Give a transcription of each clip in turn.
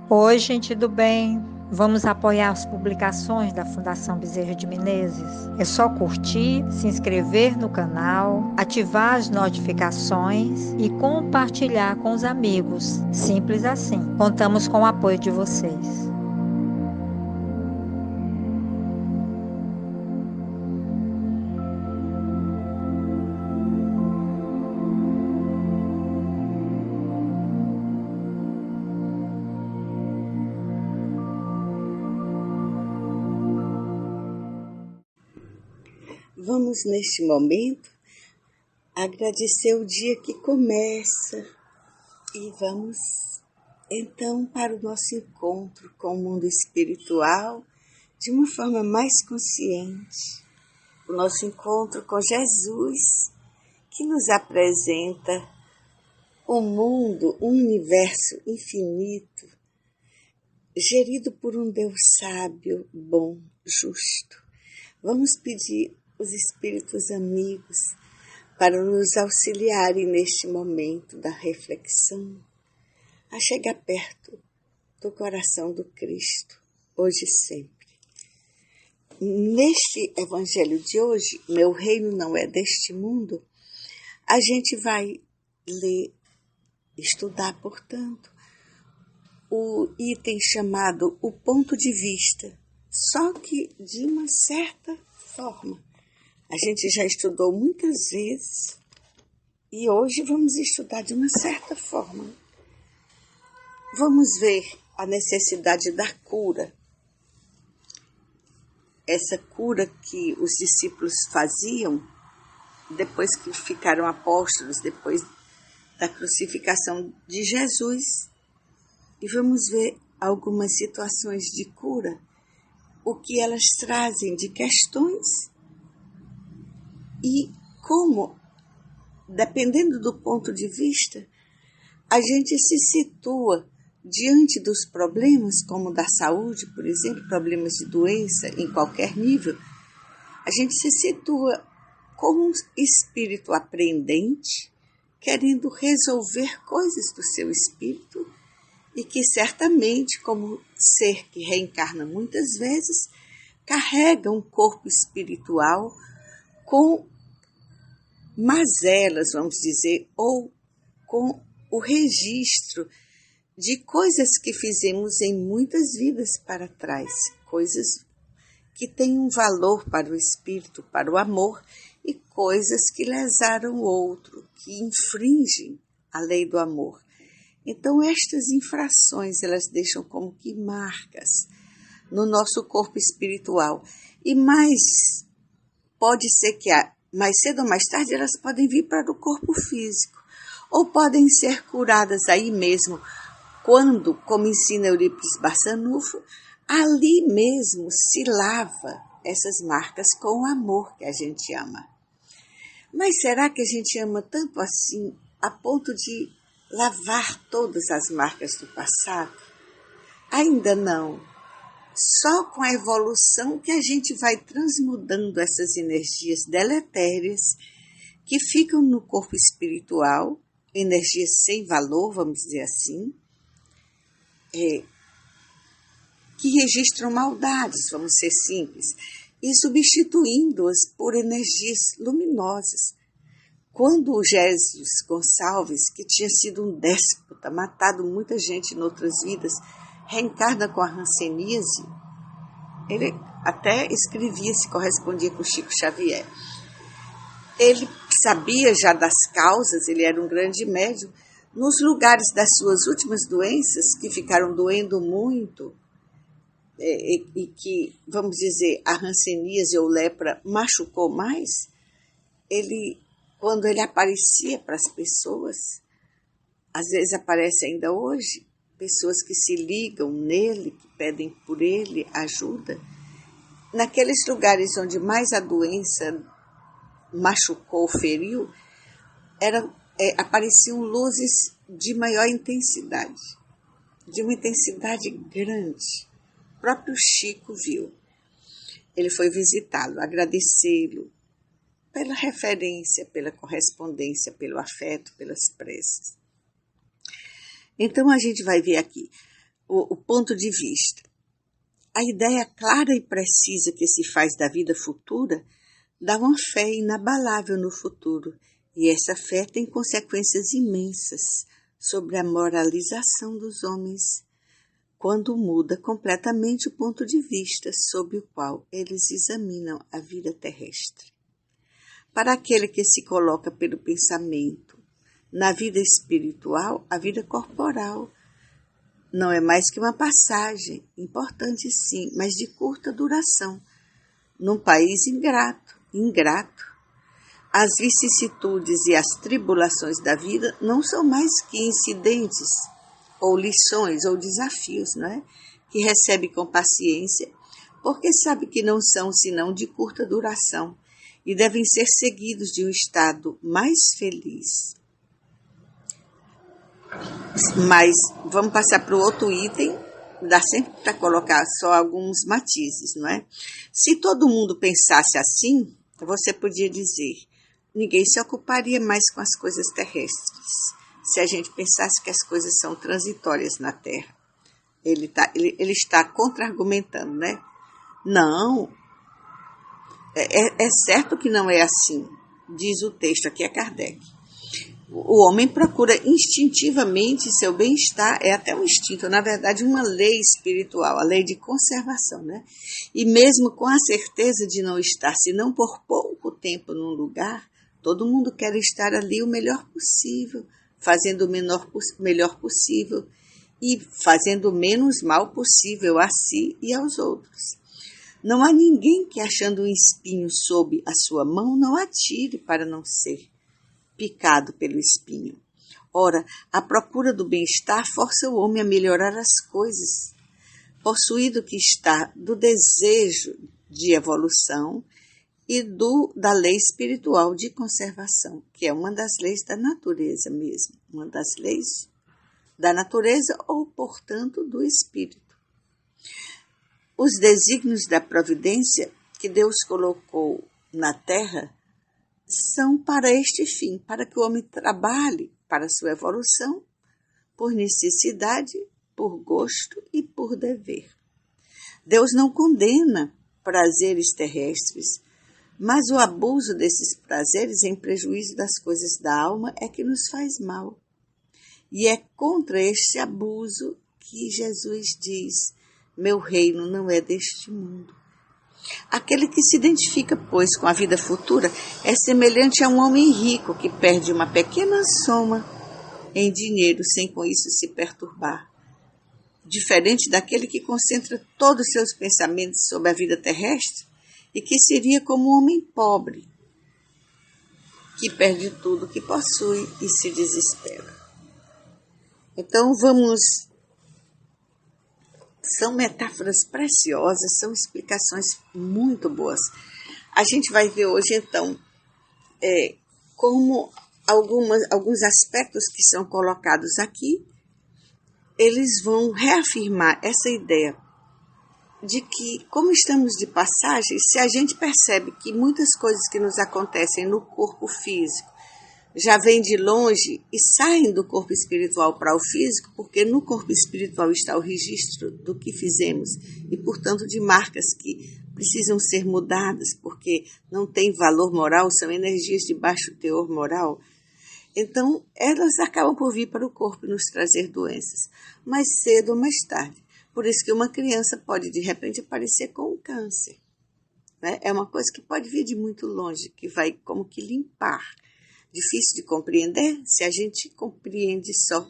Oi, gente do bem. Vamos apoiar as publicações da Fundação Bezerra de Menezes? É só curtir, se inscrever no canal, ativar as notificações e compartilhar com os amigos. Simples assim. Contamos com o apoio de vocês. Vamos, neste momento, agradecer o dia que começa e vamos, então, para o nosso encontro com o mundo espiritual de uma forma mais consciente. O nosso encontro com Jesus, que nos apresenta um mundo, um universo infinito, gerido por um Deus sábio, bom, justo. Vamos pedir os espíritos amigos para nos auxiliarem neste momento da reflexão, a chegar perto do coração do Cristo, hoje e sempre. Neste evangelho de hoje, meu reino não é deste mundo, a gente vai ler, estudar, portanto, o item chamado o ponto de vista, só que de uma certa forma. A gente já estudou muitas vezes e hoje vamos estudar de uma certa forma. Vamos ver a necessidade da cura. Essa cura que os discípulos faziam depois que ficaram apóstolos, depois da crucificação de Jesus. E vamos ver algumas situações de cura, o que elas trazem de questões e como, dependendo do ponto de vista, a gente se situa diante dos problemas, como da saúde, por exemplo, problemas de doença em qualquer nível. A gente se situa como um espírito aprendente, querendo resolver coisas do seu espírito e que certamente, como ser que reencarna muitas vezes, carrega um corpo espiritual com mazelas, vamos dizer, ou com o registro de coisas que fizemos em muitas vidas para trás, coisas que têm um valor para o espírito, para o amor, e coisas que lesaram o outro, que infringem a lei do amor. Então, estas infrações, elas deixam como que marcas no nosso corpo espiritual. E mais, pode ser que mais cedo ou mais tarde elas podem vir para o corpo físico, ou podem ser curadas aí mesmo, quando, como ensina Eurípides Barçanufo, ali mesmo se lava essas marcas com o amor que a gente ama. Mas será que a gente ama tanto assim, a ponto de lavar todas as marcas do passado? Ainda não. Só com a evolução que a gente vai transmudando essas energias deletérias que ficam no corpo espiritual, energias sem valor, vamos dizer assim, que registram maldades, vamos ser simples, e substituindo-as por energias luminosas. Quando o Gésio Gonçalves, que tinha sido um déspota, matado muita gente em outras vidas, reencarna com a hanseníase, ele até escrevia, se correspondia com Chico Xavier. Ele sabia já das causas, ele era um grande médium, nos lugares das suas últimas doenças, que ficaram doendo muito, e que, vamos dizer, a hanseníase ou lepra machucou mais, quando ele aparecia para as pessoas, às vezes aparece ainda hoje, pessoas que se ligam nele, que pedem por ele ajuda, naqueles lugares onde mais a doença machucou, feriu, apareciam luzes de maior intensidade, de uma intensidade grande. O próprio Chico viu. Ele foi visitá-lo, agradecê-lo pela referência, pela correspondência, pelo afeto, pelas preces. Então a gente vai ver aqui o ponto de vista. A ideia clara e precisa que se faz da vida futura dá uma fé inabalável no futuro, e essa fé tem consequências imensas sobre a moralização dos homens, quando muda completamente o ponto de vista sob o qual eles examinam a vida terrestre. Para aquele que se coloca pelo pensamento na vida espiritual, a vida corporal não é mais que uma passagem, importante sim, mas de curta duração, num país ingrato. As vicissitudes e as tribulações da vida não são mais que incidentes, ou lições, ou desafios, não é? Que recebe com paciência, porque sabe que não são senão de curta duração e devem ser seguidos de um estado mais feliz. Mas vamos passar para o outro item, dá sempre para colocar só alguns matizes, não é? Se todo mundo pensasse assim, você podia dizer, ninguém se ocuparia mais com as coisas terrestres, se a gente pensasse que as coisas são transitórias na Terra. Ele está contra-argumentando, né? Não, é certo que não é assim, diz o texto, aqui é Kardec. O homem procura instintivamente seu bem-estar, é até um instinto, na verdade uma lei espiritual, a lei de conservação, né? E mesmo com a certeza de não estar, senão por pouco tempo num lugar, todo mundo quer estar ali o melhor possível, fazendo o melhor possível e fazendo o menos mal possível a si e aos outros. Não há ninguém que, achando um espinho sob a sua mão, não atire para não ser picado pelo espinho. Ora, a procura do bem-estar força o homem a melhorar as coisas, possuído que está do desejo de evolução e da lei espiritual de conservação, que é uma das leis da natureza mesmo, uma das leis da natureza ou, portanto, do espírito. Os desígnios da providência que Deus colocou na terra são para este fim, para que o homem trabalhe para sua evolução, por necessidade, por gosto e por dever. Deus não condena prazeres terrestres, mas o abuso desses prazeres em prejuízo das coisas da alma é que nos faz mal. E é contra este abuso que Jesus diz, meu reino não é deste mundo. Aquele que se identifica, pois, com a vida futura é semelhante a um homem rico que perde uma pequena soma em dinheiro sem com isso se perturbar. Diferente daquele que concentra todos os seus pensamentos sobre a vida terrestre e que seria como um homem pobre, que perde tudo que possui e se desespera. Então são metáforas preciosas, são explicações muito boas. A gente vai ver hoje, então, como alguns aspectos que são colocados aqui, eles vão reafirmar essa ideia de que, como estamos de passagem, se a gente percebe que muitas coisas que nos acontecem no corpo físico já vêm de longe e saem do corpo espiritual para o físico, porque no corpo espiritual está o registro do que fizemos e, portanto, de marcas que precisam ser mudadas, porque não têm valor moral, são energias de baixo teor moral. Então, elas acabam por vir para o corpo e nos trazer doenças, mais cedo ou mais tarde. Por isso que uma criança pode, de repente, aparecer com um câncer, né? É uma coisa que pode vir de muito longe, que vai como que limpar. Difícil de compreender se a gente compreende só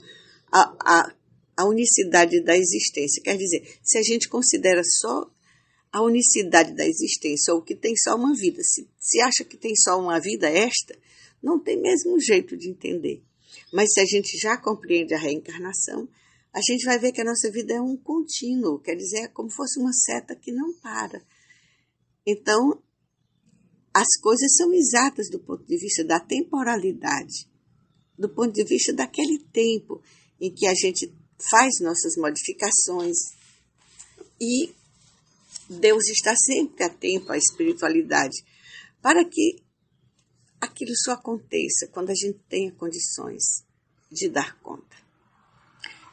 a unicidade da existência. Quer dizer, se a gente considera só a unicidade da existência, ou que tem só uma vida, se acha que tem só uma vida esta, não tem mesmo jeito de entender. Mas se a gente já compreende a reencarnação, a gente vai ver que a nossa vida é um contínuo, quer dizer, é como se fosse uma seta que não para. Então, as coisas são exatas do ponto de vista da temporalidade, do ponto de vista daquele tempo em que a gente faz nossas modificações e Deus está sempre atento à espiritualidade para que aquilo só aconteça quando a gente tenha condições de dar conta.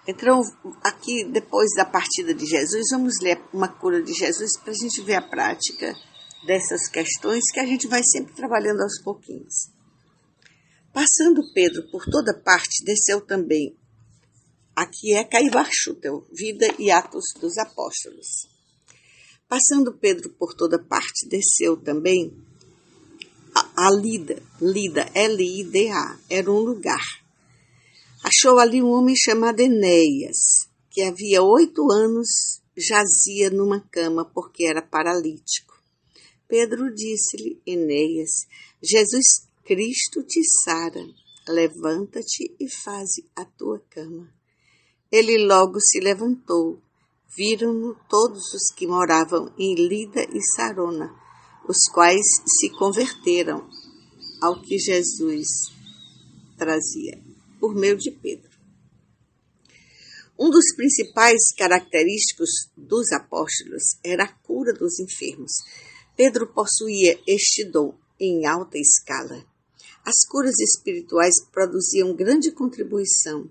Então, aqui, depois da partida de Jesus, vamos ler uma cura de Jesus para a gente ver a prática dessas questões que a gente vai sempre trabalhando aos pouquinhos. Passando Pedro por toda parte, desceu também. Aqui é Caibar Schutel, Vida e Atos dos Apóstolos. Passando Pedro por toda parte, desceu também a Lida, Lida, era um lugar. Achou ali um homem chamado Enéas, que havia 8 anos jazia numa cama porque era paralítico. Pedro disse-lhe, Enéas, Jesus Cristo te sara, levanta-te e faze a tua cama. Ele logo se levantou, viram-no todos os que moravam em Lida e Sarona, os quais se converteram ao que Jesus trazia, por meio de Pedro. Um dos principais característicos dos apóstolos era a cura dos enfermos. Pedro possuía este dom em alta escala. As curas espirituais produziam grande contribuição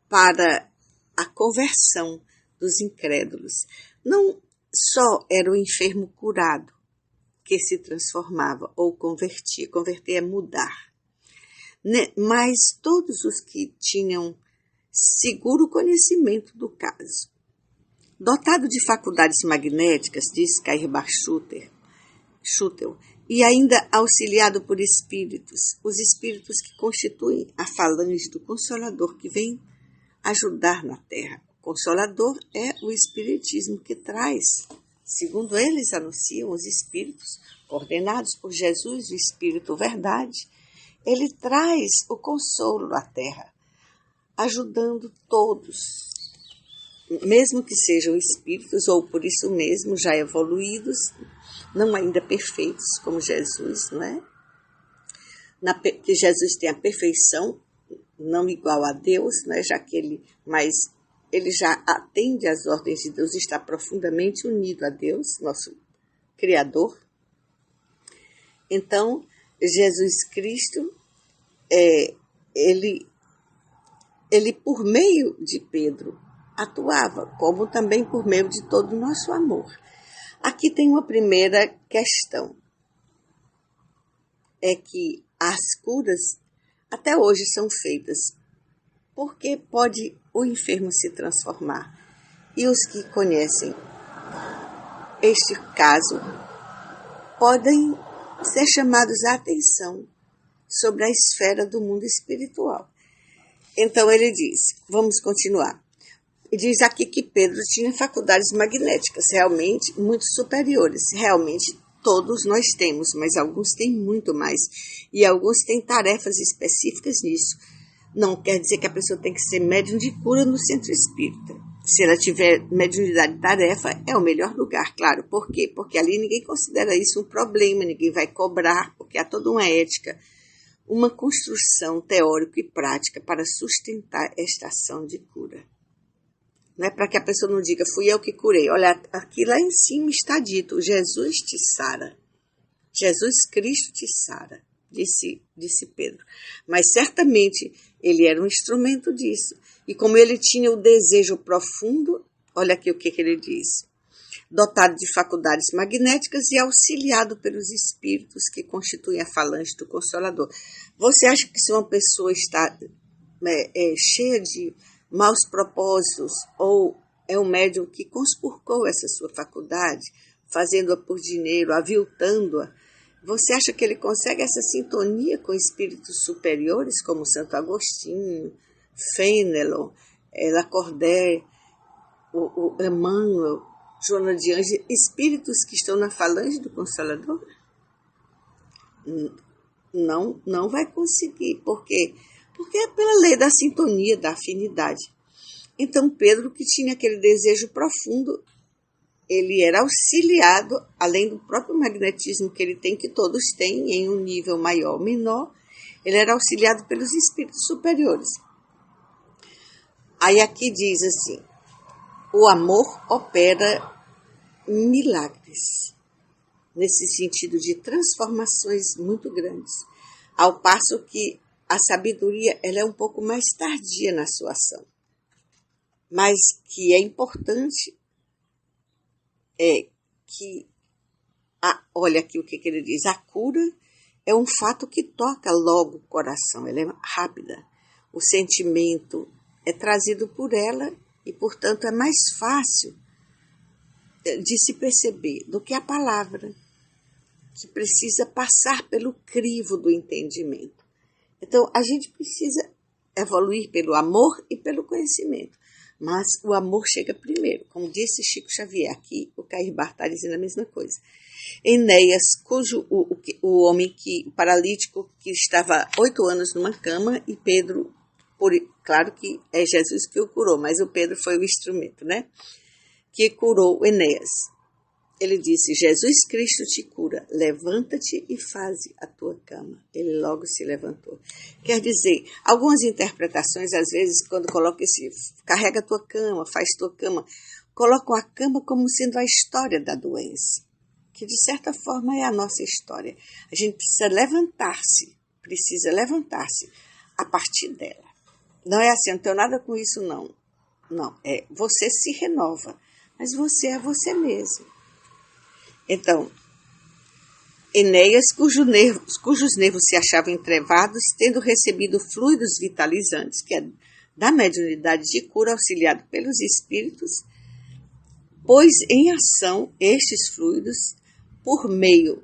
para a conversão dos incrédulos. Não só era o enfermo curado que se transformava ou convertia. Converter é mudar. Mas todos os que tinham seguro conhecimento do caso. Dotado de faculdades magnéticas, diz Caibar Schutel, e ainda auxiliado por espíritos, os espíritos que constituem a falange do Consolador que vem ajudar na Terra. O Consolador é o Espiritismo que traz, segundo eles anunciam os espíritos, coordenados por Jesus, o Espírito Verdade, ele traz o consolo à Terra, ajudando todos, mesmo que sejam espíritos ou por isso mesmo já evoluídos, não ainda perfeitos como Jesus, não é? Que Jesus tem a perfeição, não igual a Deus, né? Mas ele já atende às ordens de Deus, está profundamente unido a Deus, nosso Criador. Então, Jesus Cristo, ele por meio de Pedro atuava, como também por meio de todo o nosso amor. Aqui tem uma primeira questão, é que as curas até hoje são feitas porque pode o enfermo se transformar. E os que conhecem este caso podem ser chamados à atenção sobre a esfera do mundo espiritual. Então ele diz, vamos continuar. E diz aqui que Pedro tinha faculdades magnéticas realmente muito superiores. Realmente todos nós temos, mas alguns têm muito mais. E alguns têm tarefas específicas nisso. Não quer dizer que a pessoa tem que ser médium de cura no centro espírita. Se ela tiver mediunidade de tarefa, é o melhor lugar, claro. Por quê? Porque ali ninguém considera isso um problema, ninguém vai cobrar, porque há toda uma ética, uma construção teórica e prática para sustentar esta ação de cura. Não é para que a pessoa não diga, fui eu que curei. Olha, aqui lá em cima está dito, Jesus te sara. Jesus Cristo te sara, disse Pedro. Mas certamente ele era um instrumento disso. E como ele tinha o desejo profundo, olha aqui o que ele diz. Dotado de faculdades magnéticas e auxiliado pelos espíritos que constituem a falange do Consolador. Você acha que se uma pessoa está cheia de maus propósitos, ou é um médium que conspurcou essa sua faculdade, fazendo-a por dinheiro, aviltando-a, você acha que ele consegue essa sintonia com espíritos superiores, como Santo Agostinho, Fenelon, Lacordaire, o Emmanuel, Joana de Anjos, espíritos que estão na falange do Consolador? Não vai conseguir, porque é pela lei da sintonia, da afinidade. Então Pedro, que tinha aquele desejo profundo, ele era auxiliado, além do próprio magnetismo que ele tem, que todos têm em um nível maior ou menor, ele era auxiliado pelos espíritos superiores. Aí aqui diz assim, o amor opera milagres, nesse sentido de transformações muito grandes, ao passo que a sabedoria ela é um pouco mais tardia na sua ação. mas que é importante é que, olha aqui o que ele diz, a cura é um fato que toca logo o coração, ela é rápida, o sentimento é trazido por ela e, portanto, é mais fácil de se perceber do que a palavra, que precisa passar pelo crivo do entendimento. Então, a gente precisa evoluir pelo amor e pelo conhecimento, mas o amor chega primeiro, como disse Chico Xavier, aqui o Cair Bar está dizendo a mesma coisa. Enéas, o homem o paralítico que estava 8 anos numa cama, e Pedro, claro que é Jesus que o curou, mas o Pedro foi o instrumento, né? Que curou Enéas. Ele disse, Jesus Cristo te cura, levanta-te e faze a tua cama. Ele logo se levantou. Quer dizer, algumas interpretações, às vezes, quando colocam carrega a tua cama, faz tua cama, colocam a cama como sendo a história da doença, que de certa forma é a nossa história. A gente precisa levantar-se a partir dela. Não é assim, não tenho nada com isso, não. Não, você se renova, mas você é você mesmo. Então, Enéas, cujos nervos se achavam entrevados, tendo recebido fluidos vitalizantes, que é da mediunidade de cura auxiliado pelos espíritos, pôs em ação estes fluidos por meio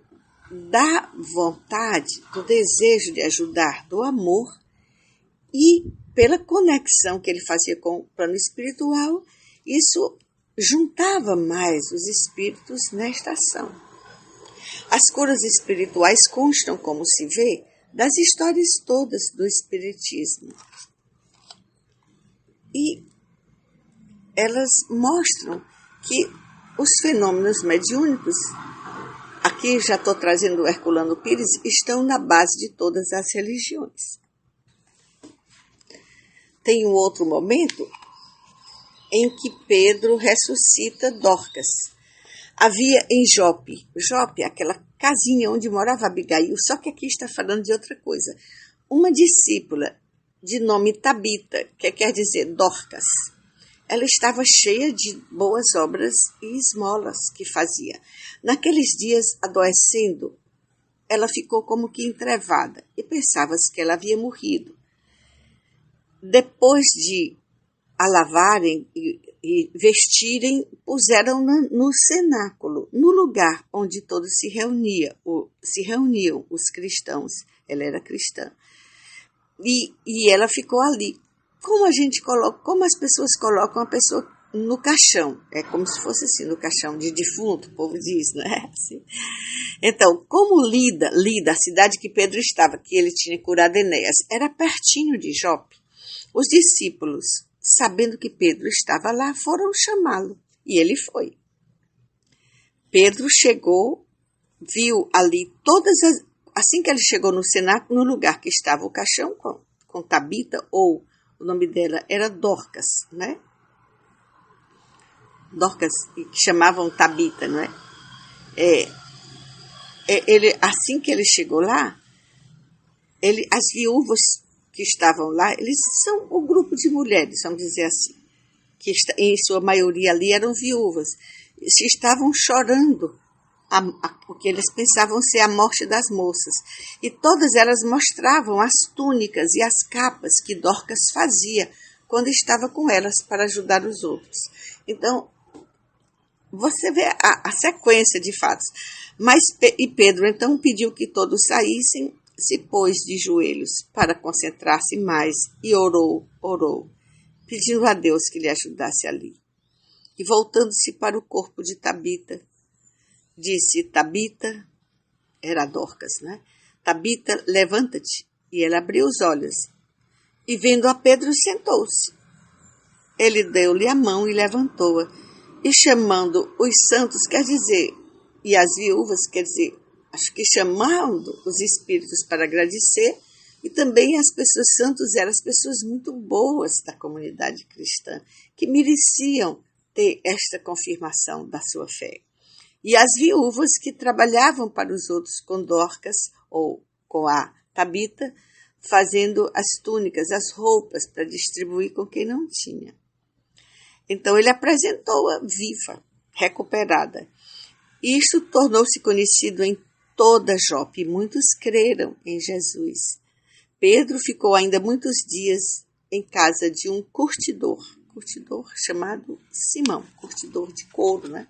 da vontade, do desejo de ajudar, do amor, e pela conexão que ele fazia com o plano espiritual, isso juntava mais os espíritos nesta ação. As curas espirituais constam, como se vê, das histórias todas do espiritismo. E elas mostram que os fenômenos mediúnicos, aqui já estou trazendo o Herculano Pires, estão na base de todas as religiões. Tem um outro momento em que Pedro ressuscita Dorcas. Havia em Jope, aquela casinha onde morava Abigail, só que aqui está falando de outra coisa, uma discípula de nome Tabita, que quer dizer Dorcas. Ela estava cheia de boas obras e esmolas que fazia. Naqueles dias, adoecendo, ela ficou como que entrevada e pensava-se que ela havia morrido. Depois de a lavarem e vestirem, puseram no cenáculo, no lugar onde todos se reuniam os cristãos. Ela era cristã. E ela ficou ali. Como as pessoas colocam a pessoa no caixão, é como se fosse assim, no caixão de defunto, o povo diz, não é assim? Então, como Lida, a cidade que Pedro estava, que ele tinha curado Enéas, era pertinho de Jope, os discípulos, sabendo que Pedro estava lá, foram chamá-lo, e ele foi. Pedro chegou, viu ali assim que ele chegou no cenáculo, no lugar que estava o caixão com Tabita, ou o nome dela era Dorcas, né? Dorcas, que chamavam Tabita, não é? Assim que ele chegou lá, as viúvas que estavam lá, eles são o grupo de mulheres, vamos dizer assim, que em sua maioria ali eram viúvas, estavam chorando, porque eles pensavam ser a morte das moças. E todas elas mostravam as túnicas e as capas que Dorcas fazia quando estava com elas para ajudar os outros. Então, você vê a sequência de fatos. E Pedro então pediu que todos saíssem, se pôs de joelhos para concentrar-se mais e orou, pedindo a Deus que lhe ajudasse ali. E voltando-se para o corpo de Tabita, disse, Tabita, era Dorcas, né? Tabita, levanta-te. E ela abriu os olhos. E vendo a Pedro, sentou-se. Ele deu-lhe a mão e levantou-a. E chamando os santos, quer dizer, e as viúvas, quer dizer, acho que chamando os espíritos para agradecer, e também as pessoas santos eram as pessoas muito boas da comunidade cristã, que mereciam ter esta confirmação da sua fé. E as viúvas que trabalhavam para os outros com Dorcas, ou com a Tabita, fazendo as túnicas, as roupas, para distribuir com quem não tinha. Então ele apresentou-a viva, recuperada. Isto tornou-se conhecido em toda Jope e muitos creram em Jesus. Pedro ficou ainda muitos dias em casa de um curtidor chamado Simão, curtidor de couro, né?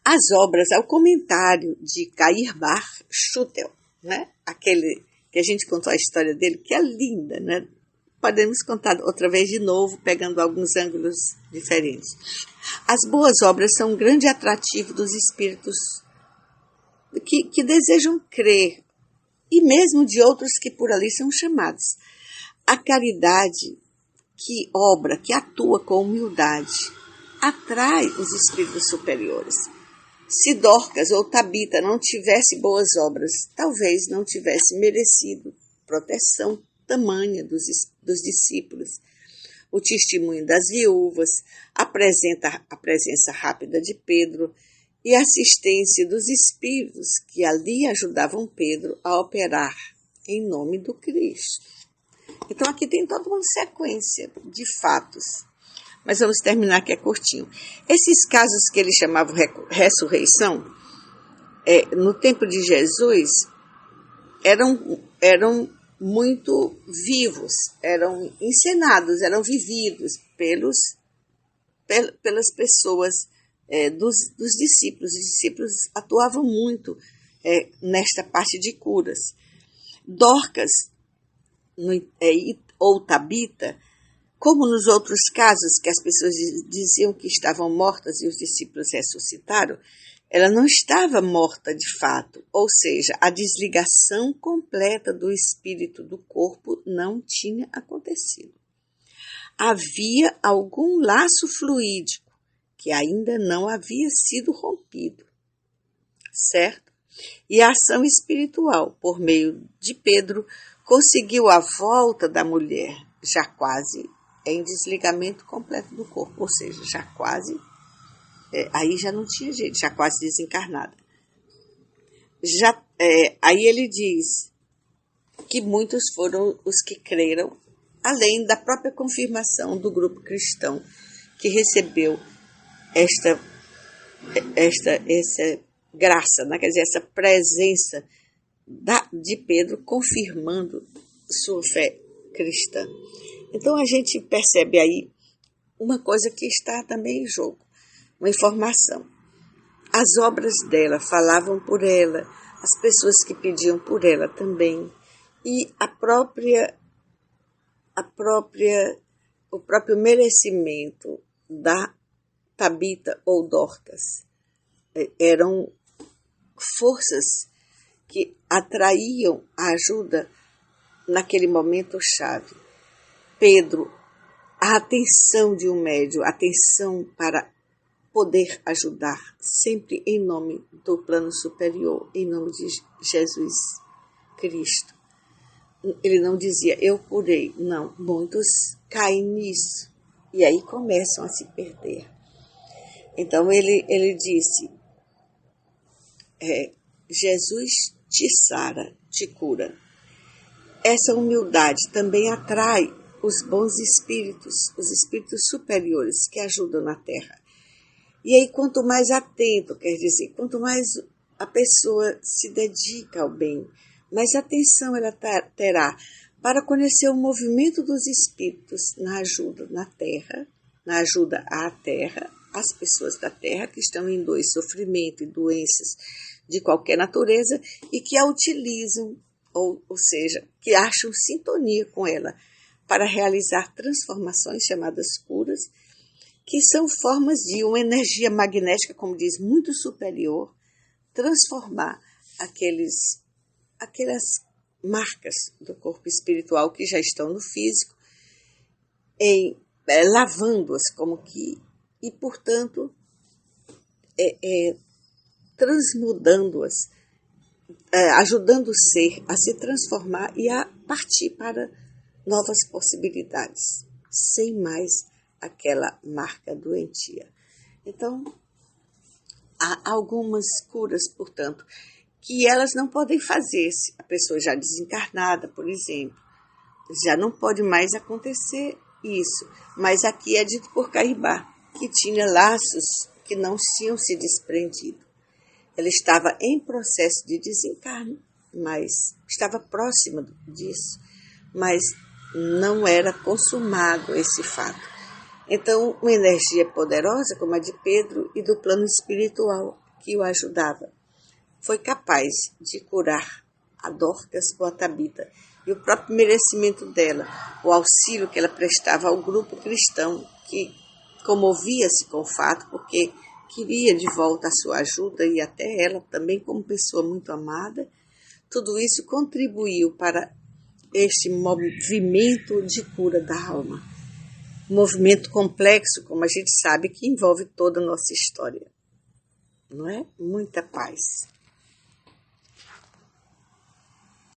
As obras, ao comentário de Cair Bar Schutel, né? Aquele que a gente contou a história dele, que é linda, né? Podemos contar outra vez de novo, pegando alguns ângulos diferentes. As boas obras são um grande atrativo dos espíritos que desejam crer, e mesmo de outros que por ali são chamados. A caridade que obra, que atua com humildade, atrai os espíritos superiores. Se Dorcas ou Tabita não tivesse boas obras, talvez não tivesse merecido proteção tamanha dos discípulos. O testemunho das viúvas apresenta a presença rápida de Pedro e a assistência dos espíritos que ali ajudavam Pedro a operar em nome do Cristo. Então aqui tem toda uma sequência de fatos, mas vamos terminar que é curtinho. Esses casos que eles chamavam ressurreição, no tempo de Jesus, eram muito vivos, eram encenados, eram vividos pelas pessoas dos discípulos. Os discípulos atuavam muito nesta parte de curas. Dorcas ou Tabita, como nos outros casos que as pessoas diziam que estavam mortas e os discípulos ressuscitaram, ela não estava morta de fato, ou seja, a desligação completa do espírito do corpo não tinha acontecido. Havia algum laço fluídico que ainda não havia sido rompido, certo? E a ação espiritual, por meio de Pedro, conseguiu a volta da mulher, já quase em desligamento completo do corpo, ou seja, já quase, aí já não tinha jeito, já quase desencarnada. Aí ele diz que muitos foram os que creram, além da própria confirmação do grupo cristão que recebeu essa graça, né? Quer dizer, essa presença de Pedro confirmando sua fé cristã. Então a gente percebe aí uma coisa que está também em jogo, uma informação. As obras dela falavam por ela, as pessoas que pediam por ela também, e o próprio merecimento da Tabita ou Dorcas eram forças que atraíam a ajuda naquele momento chave. Pedro, a atenção de um médium, a atenção para poder ajudar, sempre em nome do plano superior, em nome de Jesus Cristo. Ele não dizia, eu curei, não, muitos caem nisso, e aí começam a se perder. Então ele disse, Jesus te sara, te cura. Essa humildade também atrai os bons espíritos, os espíritos superiores que ajudam na Terra. E aí, quanto mais atento, quer dizer, quanto mais a pessoa se dedica ao bem, mais atenção ela terá para conhecer o movimento dos espíritos na ajuda na Terra, na ajuda à Terra, às pessoas da Terra que estão em dor, sofrimento e doenças de qualquer natureza e que a utilizam, ou seja, que acham sintonia com ela para realizar transformações chamadas curas, que são formas de uma energia magnética, como diz, muito superior, transformar aquelas marcas do corpo espiritual que já estão no físico, lavando-as como que, e portanto, transmudando-as, ajudando o ser a se transformar e a partir para novas possibilidades, sem mais aquela marca doentia. Então, há algumas curas, portanto, que elas não podem fazer se a pessoa já desencarnada, por exemplo. Já não pode mais acontecer Isso, mas aqui é dito por Caibá, que tinha laços que não tinham se desprendido. Ela estava em processo de desencarne, mas estava próxima disso, mas não era consumado esse fato. Então, uma energia poderosa, como a de Pedro e do plano espiritual que o ajudava, foi capaz de curar a Dorcas ou a Tabita. E o próprio merecimento dela, o auxílio que ela prestava ao grupo cristão, que comovia-se com o fato, porque queria de volta a sua ajuda e até ela também como pessoa muito amada, tudo isso contribuiu para este movimento de cura da alma. Um movimento complexo, como a gente sabe, que envolve toda a nossa história. Não é? Muita paz.